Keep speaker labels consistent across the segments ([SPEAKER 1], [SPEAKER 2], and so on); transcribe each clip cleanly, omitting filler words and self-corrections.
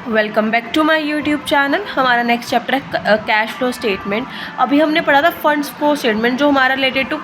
[SPEAKER 1] Welcome back to my YouTube channel. हमारा next chapter है cash flow statement. अभी हमने पढ़ा था फंड्स फ्लो स्टेटमेंट जो हमारा रिलेटेड टू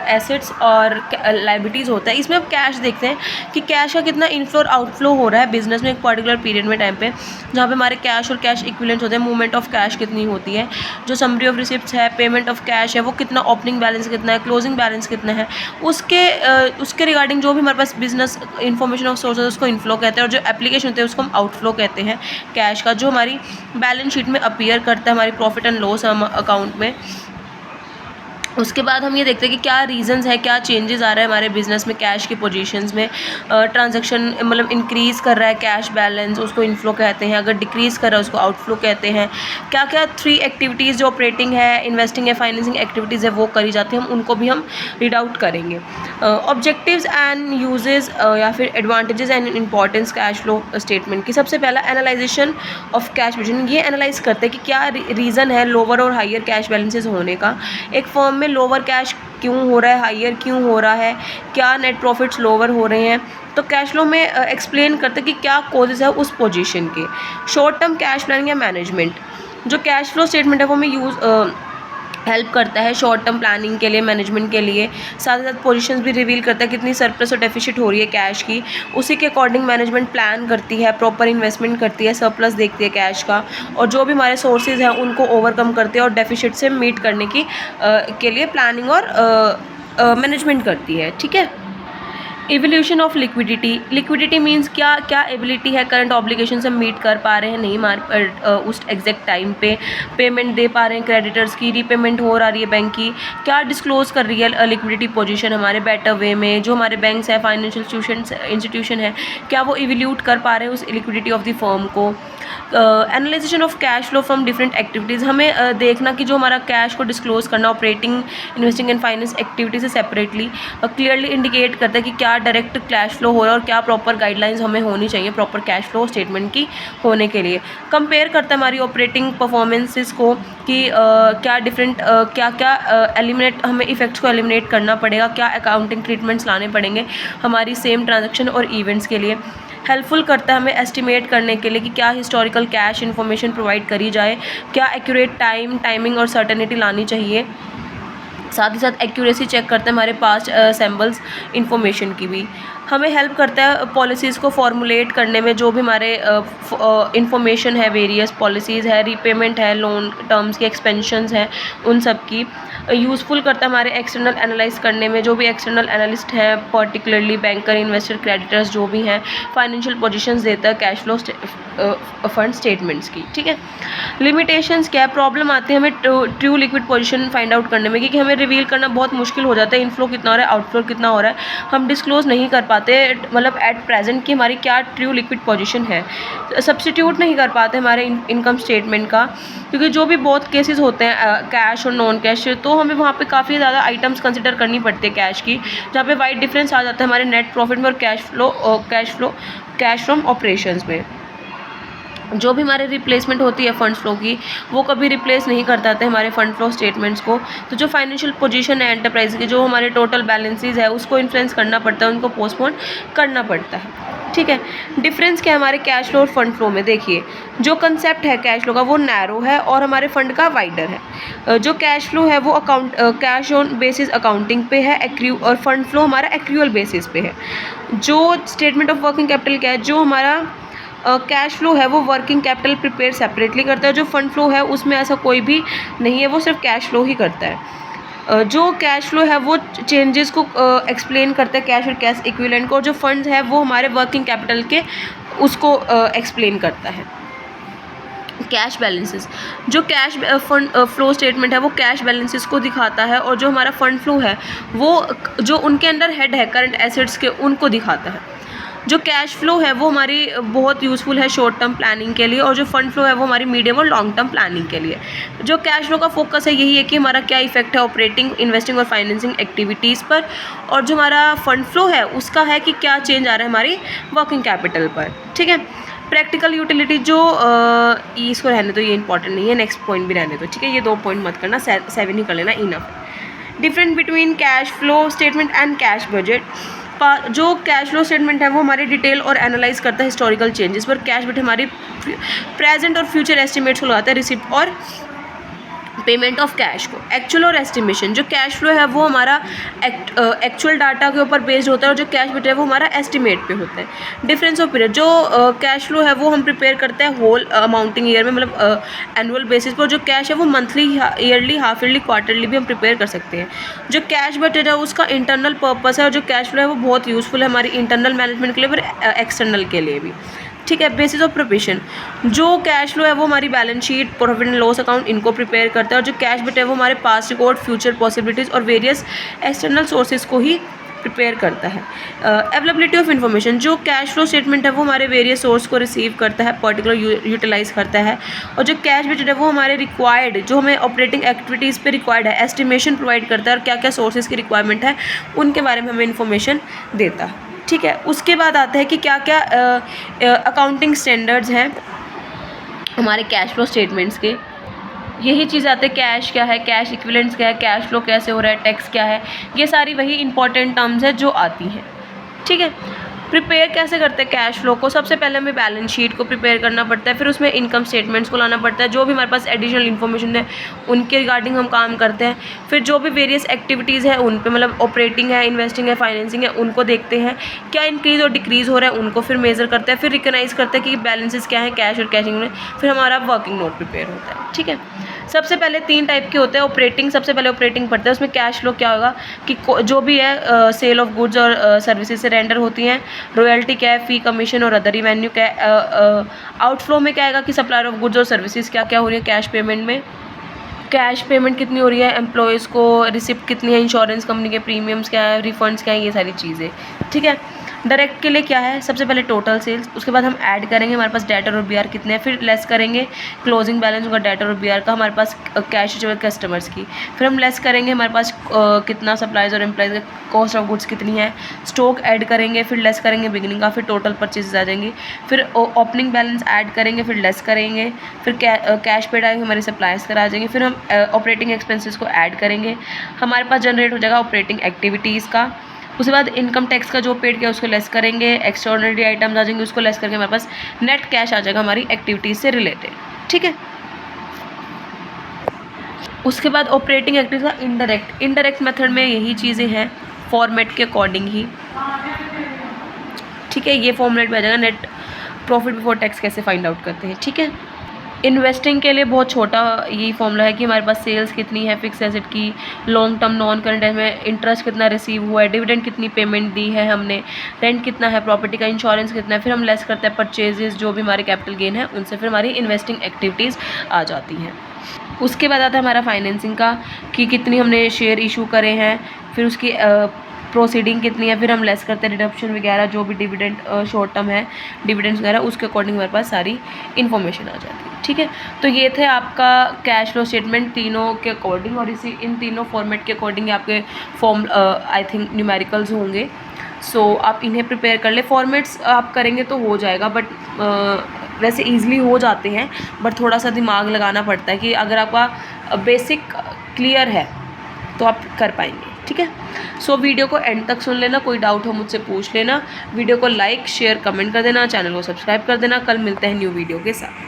[SPEAKER 1] एसेट्स और लाइबिलिटीज़ होता है। इसमें हम कैश देखते हैं कि कैश का कितना इनफ्लो और आउटफ्लो हो रहा है बिजनेस में एक पर्टिकुलर पीरियड में टाइम पे, जहाँ पे हमारे कैश और कैश इक्विवेलेंट्स होते हैं। मूवमेंट ऑफ कैश कितनी होती है, जो समरी ऑफ रिसिप्ट्स है, पेमेंट ऑफ कैश है, वो कितना, ओपनिंग बैलेंस कितना है, क्लोजिंग बैलेंस कितना है, उसके रिगार्डिंग जो भी हमारे पास बिजनेस इन्फॉर्मेशन ऑफ सोर्स है उसको इनफ्लो कहते हैं, और जो एप्लीकेशन होते हैं उसको हम आउटफ्लो कहते हैं कैश का, जो हमारी बैलेंस शीट में अपीयर करता है हमारी प्रॉफिट एंड लॉस अकाउंट में। उसके बाद हम ये देखते हैं कि क्या रीजंस है, क्या चेंजेस आ रहा है हमारे बिजनेस में कैश की पोजीशंस में। ट्रांजैक्शन मतलब इंक्रीज़ कर रहा है कैश बैलेंस, उसको इनफ्लो कहते हैं। अगर डिक्रीज़ कर रहा है उसको आउटफ्लो कहते हैं। क्या क्या 3 एक्टिविटीज़ जो ऑपरेटिंग है, इन्वेस्टिंग है, फाइनेंसिंग एक्टिविटीज़ है वो करी जाती हैं, हम उनको भी हम रीड आउट करेंगे। ऑब्जेक्टिव्स एंड यूजेस या फिर advantages and importance cash flow statement की। सबसे पहला एनालाइजेशन ऑफ कैश पोजीशन। ये एनालाइज करते हैं कि क्या रीज़न है लोअर और हायर कैश बैलेंसेस होने का। एक फर्म में लोअर कैश क्यों हो रहा है, हायर क्यों हो रहा है, क्या नेट प्रॉफिट्स लोअर हो रहे हैं। तो कैश फ्लो में एक्सप्लेन करते हैं कि क्या कॉजेज है उस पोजीशन के। शॉर्ट टर्म कैश प्लानिंग या मैनेजमेंट। जो कैश फ्लो स्टेटमेंट है वो हमें हेल्प करता है शॉर्ट टर्म प्लानिंग के लिए, मैनेजमेंट के लिए। साथ ही साथ पोजीशंस भी रिवील करता है कितनी सरप्लस और डेफिसिट हो रही है कैश की, उसी के अकॉर्डिंग मैनेजमेंट प्लान करती है, प्रॉपर इन्वेस्टमेंट करती है, सरप्लस देखती है कैश का, और जो भी हमारे सोर्सेज हैं उनको ओवरकम करती है और डेफिसिट से मीट करने की के लिए प्लानिंग और मैनेजमेंट करती है। ठीक है। Evolution of liquidity. Liquidity means क्या क्या एबिलिटी है करंट ऑब्लिगेशन से मीट कर पा रहे हैं, नहीं उस एग्जैक्ट टाइम पे पेमेंट दे पा रहे हैं क्रेडिटर्स की, रीपेमेंट हो रही है बैंक की, क्या डिस्क्लोज कर रही है लिक्विडिटी पोजीशन हमारे बेटर वे में। जो हमारे बैंक्स है, फाइनेंशियल इंस्टीट्यूशन है, क्या वो इवोल्यूट कर पा रहे हैं उस लिक्विडिटी ऑफ द फर्म को। Analysis of cash flow from different activities. हमें देखना कि जो हमारा कैश को डिस्क्लोज करना operating, investing and finance activity से सेपरेटली क्लियरली इंडिकेट करता है कि क्या डायरेक्ट कैश फ्लो हो रहा है और क्या प्रॉपर गाइडलाइंस हमें होनी चाहिए प्रॉपर कैश फ्लो स्टेटमेंट की होने के लिए। कंपेयर करता है हमारी ऑपरेटिंग परफॉर्मेंसेस को कि क्या डिफरेंट क्या क्या एलिमिनेट, हमें इफेक्ट्स को एलिमिनेट करना पड़ेगा, क्या अकाउंटिंग ट्रीटमेंट्स लाने पड़ेंगे हमारी सेम ट्रांजैक्शन और इवेंट्स के लिए। हेल्पफुल करता है हमें एस्टिमेट करने के लिए कि क्या हिस्टोरिकल कैश इन्फॉर्मेशन प्रोवाइड करी जाए, क्या एक्यूरेट टाइमिंग और सर्टेनिटी लानी चाहिए। साथ ही साथ एक्यूरेसी चेक करते हैं हमारे पास्ट सैम्पल्स इन्फॉर्मेशन की भी। हमें हेल्प करता है पॉलिसीज़ को फॉर्मुलेट करने में, जो भी हमारे इन्फॉर्मेशन है, वेरियस पॉलिसीज़ है, रीपेमेंट है, लोन टर्म्स की एक्सपेंशंस हैं, उन सब की। यूज़फुल करता है हमारे एक्सटर्नल एनालाइज करने में, जो भी एक्सटर्नल एनालिस्ट हैं पर्टिकुलरली बैंकर, इन्वेस्टर, क्रेडिटर्स जो भी हैं, फाइनेंशियल पोजीशंस देता है कैश फ्लो फंड स्टेटमेंट्स की। ठीक है। लिमिटेशंस क्या है, प्रॉब्लम आती है हमें true liquid position find out करने में, क्योंकि हमें रिवील करना बहुत मुश्किल हो जाता है इनफ्लो कितना हो रहा है, आउटफ्लो कितना हो रहा है, हम डिस्क्लोज नहीं कर पाते मतलब एट प्रेजेंट कि हमारी क्या ट्रू लिक्विड पोजीशन है। सब्स्टिट्यूट नहीं कर पाते हमारे इनकम स्टेटमेंट का, क्योंकि जो भी बहुत केसेस होते हैं कैश और नॉन कैश, तो हमें वहाँ पे काफ़ी ज़्यादा आइटम्स कंसिडर करनी पड़ती है कैश की, जहाँ पे वाइड डिफरेंस आ जाता है हमारे नेट प्रॉफिट में और कैश फ्रॉम ऑपरेशंस में। जो भी हमारे रिप्लेसमेंट होती है फंड फ्लो की, वो कभी रिप्लेस नहीं कर पाते हमारे फंड फ्लो स्टेटमेंट्स को। तो जो फाइनेंशियल पोजीशन है एंटरप्राइज की, जो हमारे टोटल बैलेंसेस है उसको इन्फ्लुएंस करना पड़ता है, उनको पोस्टपोन करना पड़ता है। ठीक है। डिफरेंस क्या है हमारे कैश फ्लो और फंड फ्लो में, देखिए जो कंसेप्ट है कैश फ्लो का वो नैरो है और हमारे फंड का वाइडर है। जो कैश फ्लो है वो कैश ऑन बेसिस अकाउंटिंग पे है, एक्रू, और फंड फ्लो हमारा एक्रूअल बेसिस पे है। जो स्टेटमेंट ऑफ वर्किंग कैपिटल क्या है, जो हमारा कैश फ्लो है वो वर्किंग कैपिटल प्रिपेयर सेपरेटली करता है, जो फंड फ्लो है उसमें ऐसा कोई भी नहीं है, वो सिर्फ कैश फ्लो ही करता है। जो कैश फ्लो है वो चेंजेस को एक्सप्लेन करता है कैश और कैश इक्विवेलेंट को, और जो फंड्स है वो हमारे वर्किंग कैपिटल के उसको एक्सप्लेन करता है। कैश बैलेंसेस, जो कैश फंड फ्लो स्टेटमेंट है वो कैश बैलेंसेस को दिखाता है, और जो हमारा फंड फ्लो है वो जो उनके अंडर हेड है करंट एसेट्स के उनको दिखाता है। जो कैश फ्लो है वो हमारी बहुत यूज़फुल है शॉर्ट टर्म प्लानिंग के लिए, और जो फंड फ्लो है वो हमारी मीडियम और लॉन्ग टर्म प्लानिंग के लिए। जो कैश फ्लो का फोकस है यही है कि हमारा क्या इफेक्ट है ऑपरेटिंग, इन्वेस्टिंग और फाइनेंसिंग एक्टिविटीज़ पर, और जो हमारा फंड फ्लो है उसका है कि क्या चेंज आ रहा है हमारी वर्किंग कैपिटल पर। ठीक है। प्रैक्टिकल यूटिलिटी, जो इसको रहने दो, ये इंपॉर्टेंट नहीं है, नेक्स्ट पॉइंट भी रहने दो। ठीक है। ये 2 पॉइंट मत करना, 7 ही कर लेना, enough. Different between cash flow statement and cash budget. जो कैश फ्लो स्टेटमेंट है वो हमारे डिटेल और एनालाइज करता है हिस्टोरिकल चेंजेस पर। कैश बट हमारी प्रेजेंट और फ्यूचर एस्टिमेट्स को लगाता है, रिसिप्ट और पेमेंट ऑफ कैश को। एक्चुअल और एस्टिमेशन, जो कैश फ्लो है वो हमारा एक्चुअल डाटा के ऊपर बेस्ड होता है और जो कैश बट है वो हमारा एस्टिमेट पे होता है। डिफरेंस ऑफ पीरियड, जो कैश फ्लो है वो हम प्रिपेयर करते हैं होल अमाउंटिंग ईयर में, मतलब एनुअल बेसिस पर। जो कैश है वो monthly, yearly, half yearly, quarterly भी हम प्रिपेयर कर सकते हैं। जो कैश बट है उसका इंटरनल पर्पस है और जो कैश फ्लो है वो बहुत यूज़फुल है हमारी इंटरनल मैनेजमेंट के लिए और एक्सटर्नल के लिए भी, ठीक है। बेसिस ऑफ प्रिपरेशन, जो कैश फ्लो है वो हमारी balance sheet, profit and loss account, इनको प्रिपेयर करता है और जो कैश बट है वो हमारे पास्ट रिकॉर्ड, फ्यूचर पॉसिबिलिटीज़ और वेरियस एक्सटर्नल सोर्सेज को ही प्रिपेयर करता है। अवेलेबिलिटी ऑफ इन्फॉर्मेशन, जो कैश फ्लो स्टेटमेंट है वो हमारे वेरियस सोर्स को रिसीव करता है, पर्टिकुलर यूटिलाइज करता है। और जो कैश बजट है वो हमारे रिक्वायर्ड, जो हमें ऑपरेटिंग एक्टिविटीज़ पे रिक्वायर्ड है, एस्टिमेशन प्रोवाइड करता है और क्या क्या सोर्सेज की रिक्वायरमेंट है उनके बारे में हमें इन्फॉर्मेशन देता है, ठीक है। उसके बाद आता है कि क्या क्या अकाउंटिंग स्टैंडर्ड्स हैं हमारे कैश फ्लो स्टेटमेंट्स के। यही चीज़ आते हैं, कैश क्या है, कैश इक्विवेलेंट्स क्या है, कैश फ्लो कैसे हो रहा है, टैक्स क्या है, ये सारी वही इंपॉर्टेंट टर्म्स है जो आती हैं, ठीक है। प्रिपेयर कैसे करते हैं कैश फ्लो को? सबसे पहले हमें बैलेंस शीट को प्रिपेयर करना पड़ता है, फिर उसमें इनकम स्टेटमेंट्स को लाना पड़ता है, जो भी हमारे पास एडिशनल इन्फॉर्मेशन है उनके रिगार्डिंग हम काम करते हैं। फिर जो भी वेरियस एक्टिविटीज़ है उन पे, मतलब ऑपरेटिंग है, इन्वेस्टिंग है, फाइनेंसिंग है, उनको देखते हैं क्या इंक्रीज़ और डिक्रीज़ हो रहा है, उनको फिर मेज़र करते हैं, फिर रिकगनाइज़ करते हैं कि बैलेंसेस क्या है कैश और कैशिंग में, फिर हमारा वर्किंग नोट प्रिपेयर होता है, ठीक है। सबसे पहले 3 टाइप के होते हैं ऑपरेटिंग। सबसे पहले ऑपरेटिंग पढ़ते हैं, उसमें कैश फ्लो क्या होगा कि जो भी है सेल ऑफ गुड्स और सर्विसेज से रेंडर होती हैं, रॉयल्टी क्या है, फी, कमीशन और अदर रिवेन्यू क्या है। आउटफ्लो में क्या आएगा कि सप्लायर ऑफ गुड्स और सर्विसेज क्या क्या हो रही है कैश पेमेंट में, कैश पेमेंट कितनी हो रही है एम्प्लॉयज़ को, रिसिप्ट कितनी है, इंश्योरेंस कंपनी के प्रीमियम्स क्या है, रिफंड्स क्या है, ये सारी चीज़ें, ठीक है। डायरेक्ट के लिए क्या है, सबसे पहले टोटल सेल्स, उसके बाद हम ऐड करेंगे हमारे पास डेटर और बीआर कितने हैं, फिर लेस करेंगे क्लोजिंग बैलेंस होगा डेटर और बीआर का, हमारे पास कैश जो है कस्टमर्स की, फिर हम लेस करेंगे हमारे पास कितना सप्लाईज और एम्प्लॉयज़ का कॉस्ट ऑफ गुड्स कितनी है, स्टॉक ऐड करेंगे, फिर लेस करेंगे बिगिनिंग का, फिर टोटल परचेजेस आ जाएंगी, फिर ओपनिंग बैलेंस ऐड करेंगे, फिर लेस करेंगे, फिर कैश पेड आएंगे हमारे सप्लाईज कर आ जाएंगे, फिर हम ऑपरेटिंग एक्सपेंसेस को ऐड करेंगे, हमारे पास जनरेट हो जाएगा ऑपरेटिंग एक्टिविटीज़ का। उसके बाद इनकम टैक्स का जो पेड किया उसको लेस करेंगे, एक्स्ट्राऑर्डिनरी आइटम्स आ जाएंगे उसको लेस करके हमारे पास नेट कैश आ जाएगा हमारी एक्टिविटीज़ से रिलेटेड, ठीक है। उसके बाद ऑपरेटिंग एक्टिविटीज़ का इनडायरेक्ट मेथड में यही चीज़ें हैं फॉर्मेट के अकॉर्डिंग ही, ठीक है। ये फॉर्मेट में आ जाएगा नेट प्रॉफिट बिफोर टैक्स कैसे फाइंड आउट करते हैं, ठीक है। इन्वेस्टिंग के लिए बहुत छोटा यही फॉर्मूला है कि हमारे पास सेल्स कितनी है फिक्स एसेट की, लॉन्ग टर्म नॉन करंट में इंटरेस्ट कितना रिसीव हुआ है, डिविडेंड कितनी पेमेंट दी है हमने, रेंट कितना है, प्रॉपर्टी का इंश्योरेंस कितना है, फिर हम लेस करते हैं परचेजेस जो भी हमारे कैपिटल गेन है उनसे, फिर हमारी इन्वेस्टिंग एक्टिविटीज़ आ जाती हैं। उसके बाद आता है हमारा फाइनेंसिंग का कि कितनी हमने शेयर इशू करे हैं, फिर उसकी प्रोसीडिंग कितनी है, फिर हम लेस करते हैं डिडक्शन वगैरह जो भी डिविडेंड शॉर्ट टर्म है डिविडेंड्स वगैरह, उसके अकॉर्डिंग हमारे पास सारी इन्फॉर्मेशन आ जाती है, ठीक है। तो ये थे आपका कैश फ्लो स्टेटमेंट तीनों के अकॉर्डिंग, और इसी इन तीनों फॉर्मेट के अकॉर्डिंग आपके फॉर्म आई थिंक न्यूमेरिकल्स होंगे। सो आप इन्हें प्रिपेयर कर ले, फॉर्मेट्स आप करेंगे तो हो जाएगा, बट वैसे ईजिली हो जाते हैं, बट थोड़ा सा दिमाग लगाना पड़ता है कि अगर आपका बेसिक क्लियर है तो आप कर पाएंगे, ठीक है। सो वीडियो को एंड तक सुन लेना, कोई डाउट हो मुझसे पूछ लेना, वीडियो को लाइक शेयर कमेंट कर देना, चैनल को सब्सक्राइब कर देना। कल मिलते हैं न्यू वीडियो के साथ।